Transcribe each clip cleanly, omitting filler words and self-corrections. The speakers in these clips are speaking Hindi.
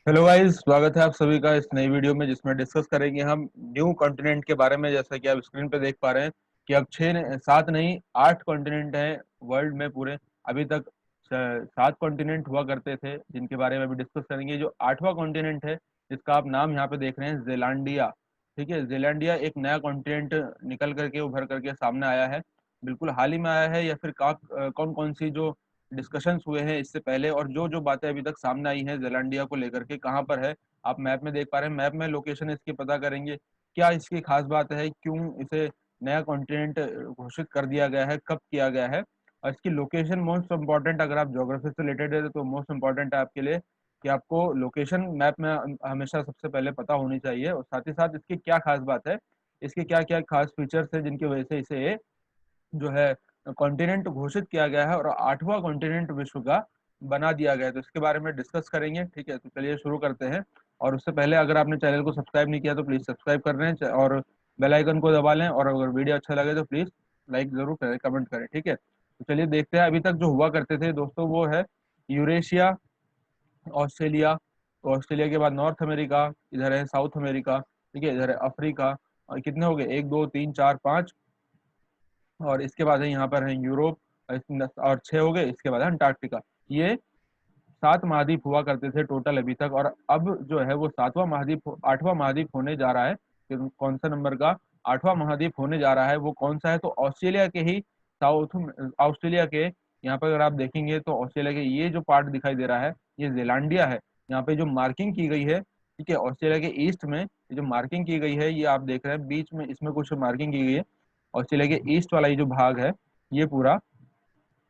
हेलो गाइस, स्वागत है आप सभी का इस नई वीडियो में जिसमें डिस्कस करेंगे हम न्यू कॉन्टिनेंट के बारे में। जैसा कि आप स्क्रीन पे देख पा रहे हैं कि अब सात नहीं 8 कॉन्टिनेंट हैं वर्ल्ड में पूरे। अभी तक 7 कॉन्टिनेंट हुआ करते थे जिनके बारे में अभी डिस्कस करेंगे। जो 8वां कॉन्टिनेंट है जिसका आप नाम यहाँ पे देख रहे हैं, जेलांडिया। ठीक है, जेलांडिया एक नया कॉन्टिनेंट निकल करके उभर करके सामने आया है। बिल्कुल हाल ही में आया है, या फिर कौन कौन सी जो डिस्कशंस हुए हैं इससे पहले, और जो जो बातें अभी तक सामने आई हैं जेलंडिया को लेकर के, कहाँ पर है आप मैप में देख पा रहे हैं। मैप में लोकेशन इसकी पता करेंगे, क्या इसकी खास बात है, क्यों इसे नया कॉन्टिनेंट घोषित कर दिया गया है, कब किया गया है, और इसकी लोकेशन मोस्ट इम्पॉर्टेंट। अगर आप ज्योग्राफी से रिलेटेड है तो मोस्ट इम्पॉर्टेंट है आपके लिए कि आपको लोकेशन मैप में हमेशा सबसे पहले पता होनी चाहिए। और साथ ही साथ इसकी क्या खास बात है, इसके क्या क्या खास फीचर्स है जिनकी वजह से इसे जो है कॉन्टिनेंट घोषित किया गया है और 8वां कॉन्टिनेंट विश्व का बना दिया गया है। तो इसके बारे में डिस्कस करेंगे। ठीक है, तो चलिए शुरू करते हैं। और उससे पहले अगर आपने चैनल को सब्सक्राइब नहीं किया तो प्लीज सब्सक्राइब कर रहे हैं और बेल आइकन को दबा लें। और अगर वीडियो अच्छा लगे तो प्लीज लाइक जरूर करें, कमेंट करें। ठीक है, तो चलिए देखते हैं। अभी तक जो हुआ करते थे दोस्तों वो है यूरेशिया, ऑस्ट्रेलिया। तो ऑस्ट्रेलिया के बाद नॉर्थ अमेरिका, इधर है साउथ अमेरिका, ठीक है, इधर है अफ्रीका। और कितने हो गए, 1 2 3 4 5। और इसके बाद है यहाँ पर है यूरोप, और 6 हो गए। इसके बाद है अंटार्कटिका। ये 7 महाद्वीप हुआ करते थे टोटल अभी तक। और अब जो है वो 7वां महाद्वीप 8वां महाद्वीप होने जा रहा है। कि कौन सा नंबर का 8वां महाद्वीप होने जा रहा है, वो कौन सा है, तो ऑस्ट्रेलिया के ही साउथ ऑस्ट्रेलिया के यहाँ पर अगर आप देखेंगे तो ऑस्ट्रेलिया के ये जो पार्ट दिखाई दे रहा है ये जेलांडिया है। यहाँ पे जो मार्किंग की गई है, ठीक है, ऑस्ट्रेलिया के ईस्ट में ये जो मार्किंग की गई है, ये आप देख रहे हैं बीच में इसमें कुछ मार्किंग की गई है। ऑस्ट्रेलिया के ईस्ट वाला ये जो भाग है, ये पूरा,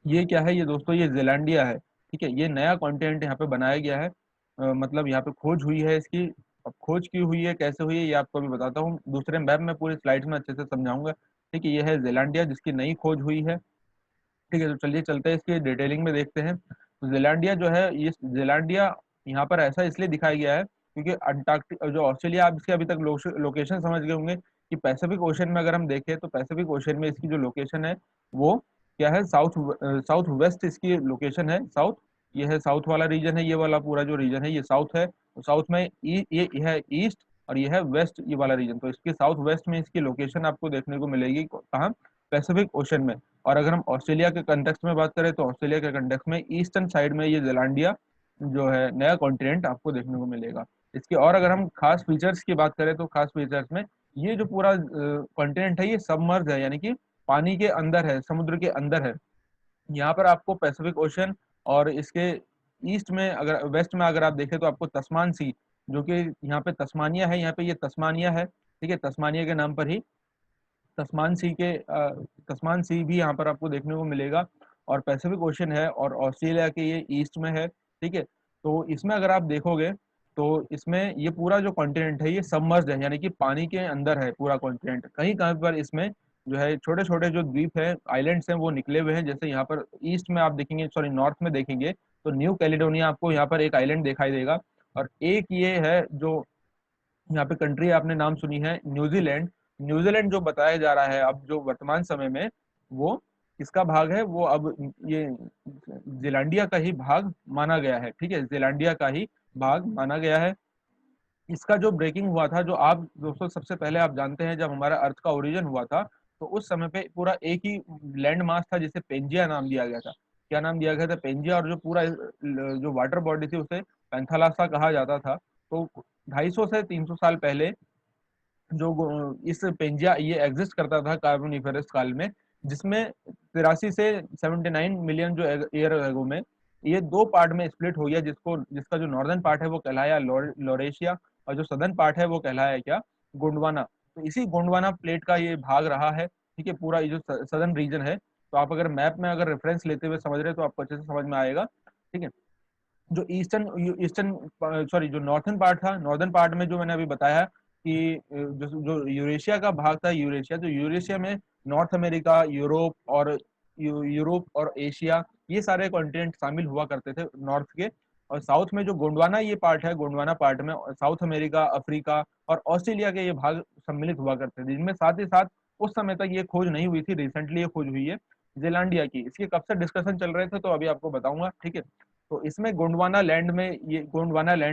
ये क्या है, ये दोस्तों ये जेलैंडिया है। ठीक है, ये नया कॉन्टिनेंट यहाँ पे बनाया गया है। मतलब यहाँ पे खोज हुई है इसकी। अब खोज की हुई है, कैसे हुई है, ये आपको अभी बताता हूँ दूसरे मैप में, पूरी स्लाइड्स में अच्छे से समझाऊंगा। ठीक है, ये है जेलैंडिया जिसकी नई खोज हुई है। ठीक है, तो चलिए चलते हैं इसकी डिटेलिंग में देखते हैं। तो जेलैंडिया जो है, ये जेलैंडिया यहाँ पर ऐसा इसलिए दिखाया गया है क्योंकि अंटार्कटिक जो ऑस्ट्रेलिया, आप इसके अभी तक लोकेशन समझ गए होंगे कि पैसिफिक ओशन में अगर हम देखें तो पैसिफिक ओशन में इसकी जो लोकेशन है वो क्या है, साउथ वेस्ट इसकी लोकेशन है। साउथ, ये है साउथ वाला रीजन है, ये वाला पूरा जो रीजन है ये साउथ है। तो साउथ में ये है ईस्ट, और ये है वेस्ट, ये वाला रीजन। तो इसके साउथ वेस्ट में इसकी लोकेशन आपको देखने को मिलेगी कहाँ, पैसिफिक ओशन में। और अगर हम ऑस्ट्रेलिया के कंटेक्स्ट में बात करें तो ऑस्ट्रेलिया के कंटेक्स्ट में ईस्टर्न साइड में ये जेलांडिया जो है नया कॉन्टिनेंट आपको देखने को मिलेगा। इसके और अगर हम खास फीचर्स की बात करें तो खास फीचर्स में ये जो पूरा कॉन्टिनेंट है ये सबमर्ज है, यानी कि पानी के अंदर है, समुद्र के अंदर है। यहाँ पर आपको पैसिफिक ओशन, और इसके ईस्ट में अगर वेस्ट में अगर आप देखें तो आपको तस्मान सी, जो कि यहाँ पे तस्मानिया है, यहाँ पे ये तस्मानिया है। ठीक है, तस्मानिया के नाम पर ही तस्मान सी भी यहाँ पर आपको देखने को मिलेगा। और पैसिफिक ओशन है और ऑस्ट्रेलिया के ये ईस्ट में है। ठीक है, तो इसमें अगर आप देखोगे तो इसमें ये पूरा जो कॉन्टिनेंट है ये सबमर्ज्ड है, यानी कि पानी के अंदर है पूरा कॉन्टिनेंट। कहीं कहीं पर इसमें जो है छोटे छोटे जो द्वीप है, आइलैंड्स हैं, वो निकले हुए हैं। जैसे यहाँ पर ईस्ट में आप देखेंगे, सॉरी नॉर्थ में देखेंगे तो न्यू कैलिडोनिया आपको यहाँ पर एक आइलैंड दिखाई देगा। और एक ये है जो यहाँ पे कंट्री आपने नाम सुनी है, न्यूजीलैंड। न्यूजीलैंड जो बताया जा रहा है अब जो वर्तमान समय में, वो किसका भाग है, वो अब ये जीलैंडिया का ही भाग माना गया है। ठीक है, जीलैंडिया का ही भाग माना गया है। इसका जो ब्रेकिंग हुआ था, जो आप दोस्तों सबसे पहले आप जानते हैं जब हमारा अर्थ का ओरिजिन हुआ था, तो उस समय पे पूरा एक ही लैंड मास था जिसे पेंजिया नाम दिया गया था। क्या नाम दिया गया था, पेंजिया। और जो पूरा जो वाटर बॉडी थी उसे पैंथालासा कहा जाता था। तो 250 से 300 साल पहले जो इस पेंजिया ये एग्जिस्ट करता था कार्बोनिफेरस काल में, जिसमें 83 से 79 मिलियन जो ईयर एगो में ये दो पार्ट में स्प्लिट हो गया, जिसका जो नॉर्दर्न पार्ट है वो कहलाया लोरेशिया, और जो सदर्न पार्ट है वो कहलाया क्या, गोंडवाना। तो इसी गोंडवाना प्लेट का ये भाग रहा है। ठीक है, पूरा ये जो सदर्न रीजन है, तो आप अगर मैप में अगर रेफरेंस लेते हुए समझ रहे हैं तो आपको अच्छे से समझ में आएगा। ठीक है, जो ईस्टर्न ईस्टर्न सॉरी जो नॉर्थन पार्ट था, नॉर्दर्न पार्ट में जो मैंने अभी बताया कि जो जो यूरेशिया का भाग था, यूरेशिया, तो यूरेशिया में नॉर्थ अमेरिका, यूरोप और एशिया, ये सारे कॉन्टिनेंट शामिल हुआ करते थे नॉर्थ के। और साउथ में जो गोंडवाना ये पार्ट है, गोंडवाना पार्ट में साउथ अमेरिका, अफ्रीका और ऑस्ट्रेलिया के ये भाग सम्मिलित हुआ करते थे, जिनमें साथ ही साथ उस समय तक ये खोज नहीं हुई थी, रिसेंटली ये खोज हुई है जेलांडिया की। इसके कब से डिस्कशन चल रहे थे तो अभी आपको बताऊंगा। ठीक है, तो इसमें गोंडवाना लैंड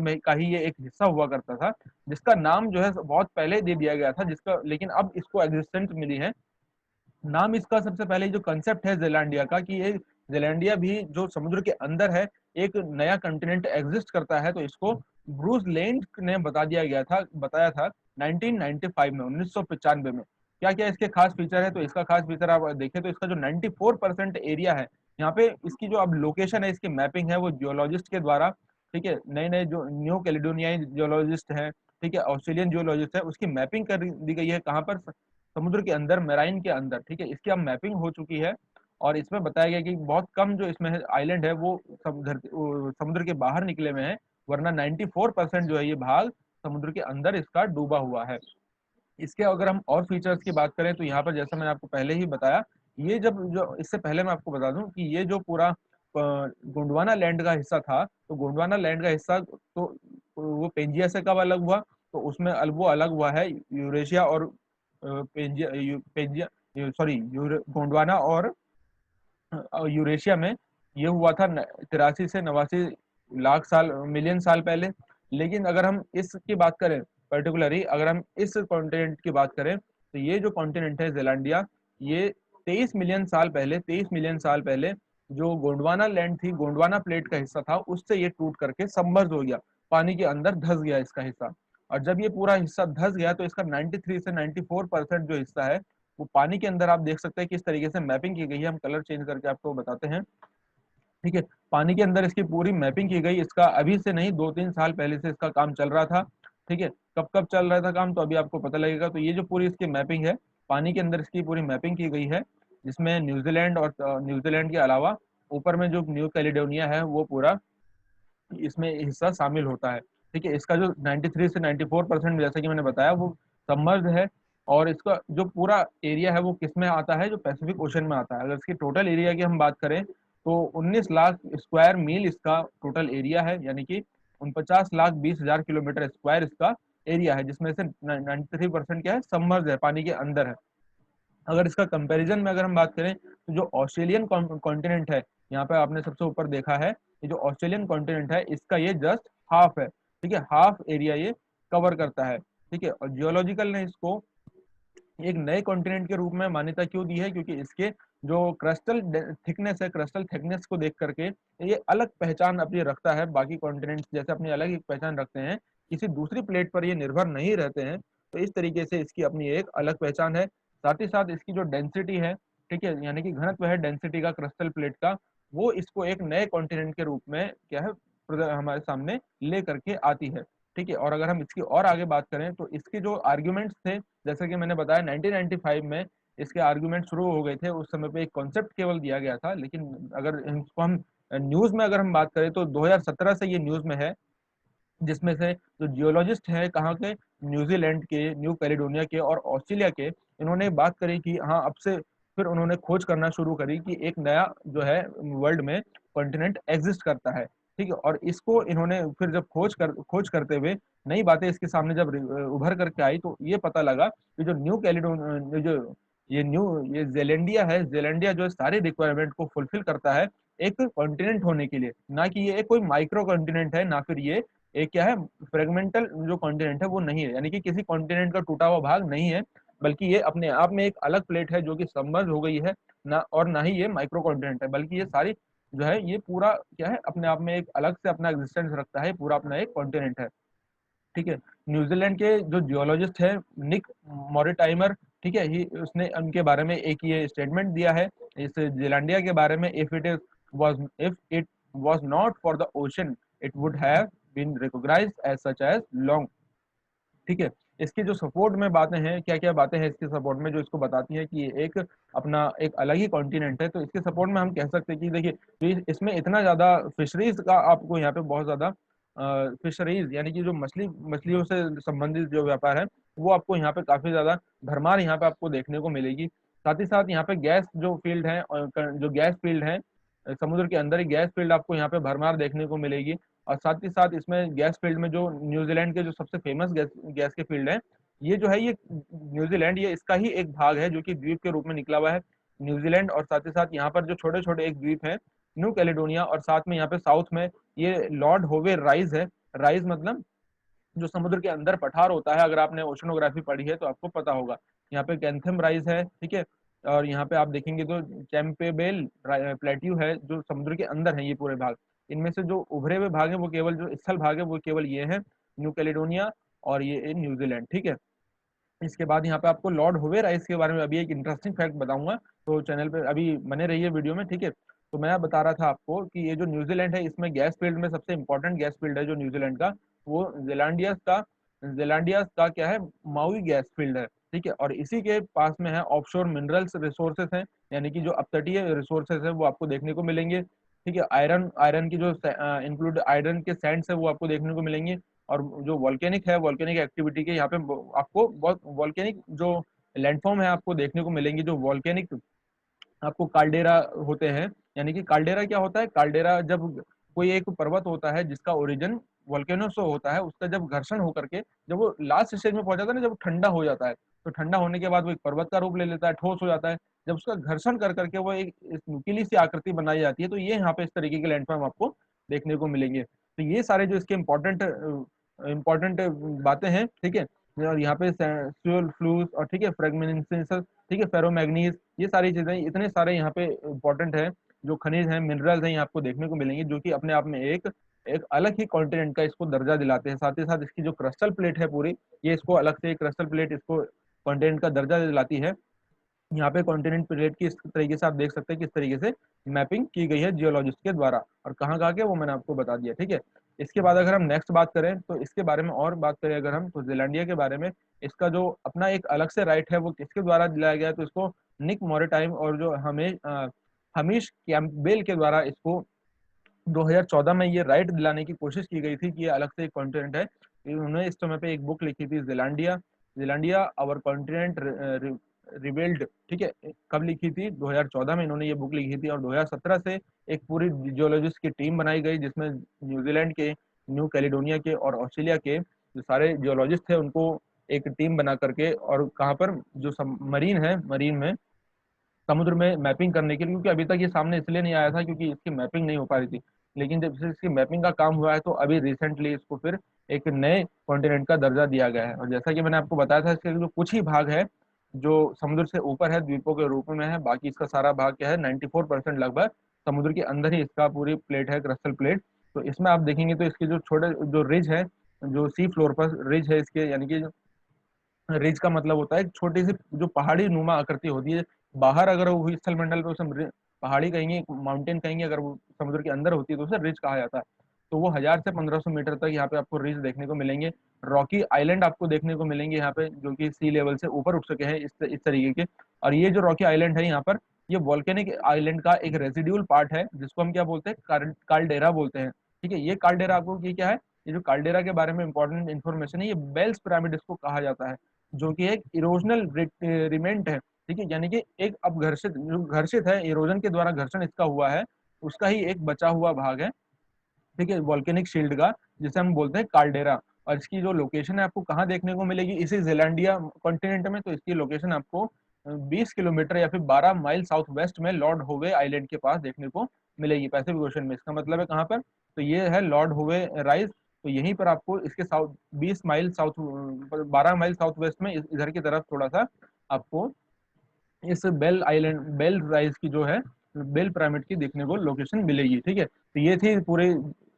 में का ही ये एक हिस्सा हुआ करता था, जिसका नाम जो है बहुत पहले दे दिया गया था, जिसका लेकिन अब इसको एग्जिस्टेंस मिली है। नाम इसका सबसे पहले जो कंसेप्ट है जेलैंडिया का, कि ये जेलैंडिया भी जो समुद्र के अंदर है, एक नया कंटिनेंट एग्जिस्ट करता है, तो इसको ब्रूस लेंड ने बताया था 1995 में, 1995 में। क्या क्या इसके खास फीचर है, तो इसका खास फीचर आप देखें तो इसका जो 94% एरिया है यहाँ पे, इसकी जो अब लोकेशन है, इसकी मैपिंग है वो जियोलॉजिस्ट के द्वारा, ठीक है, नए नए जो न्यू कैलिडोनियाई जियोलॉजिस्ट हैं, ठीक है, ऑस्ट्रेलियन जियोलॉजिस्ट है, उसकी मैपिंग कर दी गई है कहाँ पर, समुद्र के अंदर, मेराइन के अंदर, ठीक है, इसकी अब मैपिंग हो चुकी है। और इसमें बताया गया कि बहुत कम जो इसमें आइलैंड है वो समुद्र के बाहर निकले हुए हैं, वरना 94% जो है ये भाग समुद्र के अंदर इसका डूबा हुआ है। इसके अगर हम और फीचर्स की बात करें तो यहाँ पर जैसा मैंने आपको पहले ही बताया, ये जब जो इससे पहले मैं आपको बता दूं कि ये जो पूरा गोंडवाना लैंड का हिस्सा था, तो गोंडवाना लैंड का हिस्सा तो वो पेंजिया से कब अलग हुआ, तो उसमें वो अलग हुआ है यूरेशिया और पेंजिया पेंजिया सॉरी गोंडवाना और यूरेशिया में। ये हुआ था 83 से 89 लाख साल मिलियन साल पहले। लेकिन अगर हम इसकी बात करें, पर्टिकुलरली अगर हम इस कॉन्टिनेंट की बात करें, तो ये जो कॉन्टिनेंट है जेलैंडिया, ये 23 मिलियन साल पहले जो गोंडवाना लैंड थी, गोंडवाना प्लेट का हिस्सा था, उससे ये टूट करके सबमर्ज हो गया, पानी के अंदर धस गया इसका हिस्सा। और जब ये पूरा हिस्सा धस गया तो इसका 93 से 94% जो हिस्सा है वो पानी के अंदर, आप देख सकते हैं किस तरीके से मैपिंग की गई है। हम कलर चेंज करके आपको बताते हैं, ठीक है। पानी के अंदर इसकी पूरी मैपिंग की गई, इसका अभी से नहीं 2-3 साल पहले से इसका काम चल रहा था, ठीक है। कब कब चल रहा था काम, तो अभी आपको पता लगेगा। तो ये जो पूरी इसकी मैपिंग है, पानी के अंदर इसकी पूरी मैपिंग की गई है, जिसमें न्यूजीलैंड और न्यूजीलैंड के अलावा ऊपर में जो न्यू कैलिडोनिया है वो पूरा इसमें हिस्सा शामिल होता है, ठीक है। इसका जो 93 से 94% जैसा कि मैंने बताया वो सबमर्ज है। और इसका जो पूरा एरिया है वो किस में आता है, जो पैसिफिक ओशन में आता है। अगर इसकी टोटल एरिया की हम बात करें तो 19 लाख स्क्वायर मील इसका टोटल एरिया है, यानी कि 49,20,000 किलोमीटर स्क्वायर इसका एरिया है, जिसमें से 93% क्या है, सबमर्ज है, पानी के अंदर है। अगर इसका कंपैरिजन में अगर हम बात करें तो जो ऑस्ट्रेलियन कॉन्टिनेंट है, यहाँ पे आपने सबसे ऊपर देखा है, ये जो ऑस्ट्रेलियन कॉन्टिनेंट है इसका ये जस्ट हाफ है, ठीक है, हाफ एरिया ये कवर करता है, ठीक है। और जियोलॉजिकल ने इसको एक नए कॉन्टिनेंट के रूप में मान्यता क्यों दी है, क्योंकि इसके जो क्रिस्टल थिकनेस है, क्रिस्टल थिकनेस को देख करके ये अलग पहचान अपनी रखता है, बाकी कॉन्टिनेंट जैसे अपनी अलग एक पहचान रखते हैं, किसी दूसरी प्लेट पर ये निर्भर नहीं रहते हैं। तो इस तरीके से इसकी अपनी एक अलग पहचान है। साथ ही साथ इसकी जो डेंसिटी है, ठीक है, यानी कि घनत्व है डेंसिटी का क्रिस्टल प्लेट का, वो इसको एक नए कॉन्टिनेंट के रूप में क्या है, हमारे सामने ले करके आती है, ठीक है। और अगर हम इसकी और आगे बात करें तो इसके जो आर्ग्यूमेंट्स थे, जैसे कि मैंने बताया 1995 में इसके आर्ग्यूमेंट शुरू हो गए थे, उस समय पे एक कॉन्सेप्ट केवल दिया गया था। लेकिन अगर इसको हम न्यूज में अगर हम बात करें तो 2017 से ये न्यूज में है, जिसमें से जो जियोलॉजिस्ट हैं कहाँ के, न्यूजीलैंड के, न्यू कैलिडोनिया के और ऑस्ट्रेलिया के, इन्होंने बात करी कि हाँ अब से फिर उन्होंने खोज करना शुरू करी कि एक नया जो है वर्ल्ड में कॉन्टिनेंट एग्जिस्ट करता है, ठीक है। और इसको इन्होंने फिर जब खोज करते हुए नई बातें इसके सामने जब उभर करके आई, तो ये पता लगा कि जो न्यू कैलिडोनिया जो ये जेलेंडिया है, जेलेंडिया जो है सारी रिक्वायरमेंट को फुलफिल करता है एक कॉन्टिनेंट होने के लिए, ना कि ये एक कोई माइक्रो कॉन्टिनेंट है, ना फिर ये एक क्या है, फ्रेगमेंटल जो कॉन्टिनेंट है वो नहीं है, यानी कि किसी कॉन्टिनेंट का टूटा हुआ भाग नहीं है, बल्कि ये अपने आप में एक अलग प्लेट है जो कि सबमर्ज हो गई है ना, और ना ही ये माइक्रो कॉन्टिनेंट है, बल्कि ये सारी जो है ये पूरा क्या है, अपने आप में एक अलग से अपना एग्जिस्टेंस रखता है, पूरा अपना एक कॉन्टिनेंट है, ठीक है। न्यूजीलैंड के जो जियोलॉजिस्ट है निक मॉरिटाइमर, ठीक है, ही उसने उनके बारे में एक ये स्टेटमेंट दिया है इस जेलैंडिया के बारे में, if it was not for the ocean it would have been recognised as such as long, ठीक है। इसकी जो सपोर्ट में बातें हैं, क्या क्या बातें हैं इसके सपोर्ट में जो इसको बताती हैं कि ये एक अपना एक अलग ही कॉन्टिनेंट है, तो इसके सपोर्ट में हम कह सकते हैं कि देखिए, तो इसमें इतना ज्यादा फिशरीज का आपको यहाँ पे बहुत ज्यादा फिशरीज, यानी कि जो मछलियों से संबंधित जो व्यापार है वो आपको यहाँ पे काफी ज्यादा भरमार यहाँ पे आपको देखने को मिलेगी। साथ ही साथ यहाँ पे गैस जो फील्ड है, और जो गैस फील्ड है, समुद्र के अंदर ही गैस फील्ड आपको यहाँ पे भरमार देखने को मिलेगी। और साथ ही साथ इसमें गैस फील्ड में जो न्यूजीलैंड के जो सबसे फेमस गैस के फील्ड है, ये जो है ये न्यूजीलैंड ये इसका ही एक भाग है जो कि द्वीप के रूप में निकला हुआ है न्यूजीलैंड। और साथ ही साथ यहाँ पर जो छोटे छोटे एक द्वीप है न्यू कैलेडोनिया, और साथ में यहाँ पे साउथ में ये लॉर्ड होवे राइज है। राइज मतलब जो समुद्र के अंदर पठार होता है, अगर आपने ओशनोग्राफी पढ़ी है तो आपको पता होगा। यहाँ पे कैंथम राइज है, ठीक है। और यहाँ पे आप देखेंगे तो चैंपेबेल प्लेट्यू है, जो समुद्र के अंदर है ये पूरे भाग। इनमें से जो उभरे हुए भाग है वो केवल, जो स्थल भाग है वो केवल ये है, न्यू कैलेडोनिया और ये न्यूजीलैंड, ठीक है। इसके बाद यहाँ पे आपको लॉर्ड होवे राइस के बारे में अभी एक इंटरेस्टिंग फैक्ट बताऊंगा, तो चैनल पे अभी बने रहिए वीडियो में, ठीक है। तो मैं बता रहा था आपको कि ये जो न्यूजीलैंड है, इसमें गैस फील्ड में सबसे इंपॉर्टेंट गैस फील्ड है जो न्यूजीलैंड का, वो जेलांडियास का क्या है, माउई गैस फील्ड है, ठीक है। और इसी के पास में है ऑफशोर मिनरल्स रिसोर्सेस हैं, यानी कि जो अपतटीय रिसोर्सेस है वो आपको देखने को मिलेंगे, ठीक है। आयरन आयरन की जो इंक्लूड आयरन के सैंड्स है वो आपको देखने को मिलेंगे। और जो वॉल्केनिक है, वॉल्केनिक एक्टिविटी के यहाँ पे आपको बहुत वॉल्केनिक जो लैंडफॉर्म है आपको देखने को मिलेंगे, जो वॉल्केनिक आपको काल्डेरा होते हैं। यानी कि काल्डेरा क्या होता है, काल्डेरा जब कोई एक पर्वत होता है जिसका ओरिजिन वोल्केनो से होता है, उसका जब घर्षण होकर के जब वो लास्ट स्टेज में पहुंच जाता है ना, जब ठंडा हो जाता है, तो ठंडा होने के बाद वो एक पर्वत का रूप ले लेता है, ठोस हो जाता है। जब उसका घर्षण कर करके वो एक नुकीली सी आकृति बनाई जाती है, तो ये यहाँ पे इस तरीके के लैंडफॉर्म आपको देखने को मिलेंगे। तो ये सारे जो इसके इम्पोर्टेंट इम्पोर्टेंट बातें हैं, ठीक है। और यहाँ पे फ्यूल फ्लूस और ठीक है फ्रेगमेंटेशन, ठीक है, फेरोमैग्नीज, ये सारी चीजें इतने सारे यहाँ पे इम्पोर्टेंट है, जो खनिज हैं, मिनरल्स हैं, ये आपको देखने को मिलेंगे, जो कि अपने आप में एक एक अलग ही कॉन्टिनेंट का इसको दर्जा दिलाते हैं। साथ ही साथ इसकी जो क्रिस्टल प्लेट है पूरी, ये इसको अलग से क्रिस्टल प्लेट इसको कॉन्टिनेंट का दर्जा दिलाती है। यहाँ पे कॉन्टिनेंट प्लेट की इस तरीके से आप देख सकते हैं किस तरीके से मैपिंग की गई है जियोलॉजिस्ट के द्वारा, और कहाँ कहाँ के वो मैंने आपको बता दिया, ठीक है। इसके बाद अगर हम नेक्स्ट बात करें, तो इसके बारे में और बात करें अगर हम, तो जीलैंडिया के बारे में, इसका जो अपना एक अलग से राइट है वो किसके द्वारा दिलाया गया है, तो इसको निक मोरेटाइम और जो हमीश कैम्पबेल के द्वारा इसको 2014 में ये राइट दिलाने की कोशिश की गई थी कि ये अलग से एक कॉन्टिनेंट है। उन्होंने इस समय पे एक बुक लिखी थी, Zealandia, Zealandia our continent revealed, ठीक है। कब लिखी थी, 2014 में इन्होंने ये बुक लिखी थी। और 2017 से एक पूरी जियोलॉजिस्ट की टीम बनाई गई, जिसमें न्यूजीलैंड के, न्यू कैलिडोनिया के और ऑस्ट्रेलिया के जो सारे जियोलॉजिस्ट थे उनको एक टीम बना करके, और कहाँ पर जो मरीन है, मरीन में समुद्र में मैपिंग करने के लिए, क्योंकि अभी तक ये सामने इसलिए नहीं आया था क्योंकि इसकी मैपिंग नहीं हो पा रही थी। लेकिन जब से इसकी मैपिंग का काम हुआ है, तो अभी रिसेंटली इसको फिर एक नए कॉन्टिनेंट का दर्जा दिया गया है। और जैसा कि मैंने आपको बताया था, इसके जो कुछ ही भाग है जो समुद्र से ऊपर है, द्वीपों के रूप में है, बाकी इसका सारा भाग क्या है, 94% लगभग समुद्र के अंदर ही इसका पूरी प्लेट है, क्रिस्टल प्लेट। तो इसमें आप देखेंगे तो इसके जो छोटे जो रिज है, जो सी फ्लोर पर रिज है इसके, यानी कि रिज का मतलब होता है एक छोटी सी जो पहाड़ी नुमा आकृति होती है। बाहर अगर वो स्थल मंडल पे उसे पहाड़ी कहेंगे, माउंटेन कहेंगे, अगर वो समुद्र के अंदर होती है तो उसे रिज कहा जाता है। तो वो 1000 से 1500 मीटर तक यहाँ पे आपको रिज देखने को मिलेंगे। रॉकी आइलैंड आपको देखने को मिलेंगे यहाँ पे, जो कि सी लेवल से ऊपर उठ चुके हैं इस तरीके के। और ये जो रॉकी आइलैंड है यहाँ पर, ये वॉल्केनिक आइलैंड का एक रेसिड्यूल पार्ट है, जिसको हम क्या बोलते हैं, काल्डेरा बोलते हैं, ठीक है। ये काल्डेरा आपको, ये क्या है, ये जो काल्डेरा के बारे में इंपॉर्टेंट इन्फॉर्मेशन है, ये बेल्स पिरामिड इसको कहा जाता है, जो कि एक इरोजनल रिमेंट है, ठीक है। यानी कि एक अपघर्षित, जो घर्षित है, इरोजन के द्वारा घर्षण इसका हुआ है, उसका ही एक बचा हुआ भाग है, ठीक है, वॉल्केनिक शील्ड का, जिसे हम बोलते हैं काल्डेरा। और इसकी जो लोकेशन है आपको कहाँ देखने को मिलेगी, इसी जेलैंडिया कॉन्टिनेंट में, तो इसकी लोकेशन आपको 20 किलोमीटर या फिर 12 माइल साउथ वेस्ट में लॉर्ड होवे आइलैंड के पास देखने को मिलेगी, पैसिफिक ओशन में। इसका मतलब है कहाँ पर, तो ये है लॉर्ड होवे राइज, तो यहीं पर आपको इसके south 20 mile south 12 mile south west में इधर की तरफ थोड़ा सा आपको इस बेल आइलैंड, बेल राइज की जो है, बेल पिरामिड की देखने को लोकेशन मिलेगी, ठीक है। तो ये थी पूरे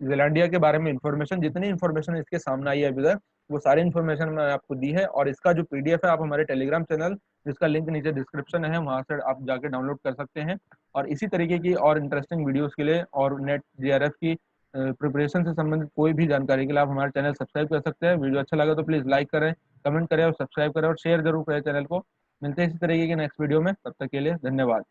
जीलैंडिया के बारे में इंफॉर्मेशन। जितनी इंफॉर्मेशन इसके सामने आई है अभी तक, वो सारी इंफॉर्मेशन मैंने आपको दी है। और इसका जो पीडीएफ है, आप हमारे टेलीग्राम चैनल, जिसका लिंक नीचे डिस्क्रिप्शन है, वहां से आप जाके डाउनलोड कर सकते हैं। और इसी तरीके की और इंटरेस्टिंग वीडियोस के लिए और नेट जीआरएफ की प्रिपरेशन से संबंधित कोई भी जानकारी के लिए आप हमारे चैनल सब्सक्राइब कर सकते हैं। वीडियो अच्छा लगा तो प्लीज लाइक करें, कमेंट करें और सब्सक्राइब करें और शेयर जरूर करें चैनल को। मिलते हैं इसी तरीके के नेक्स्ट वीडियो में, तब तक के लिए धन्यवाद।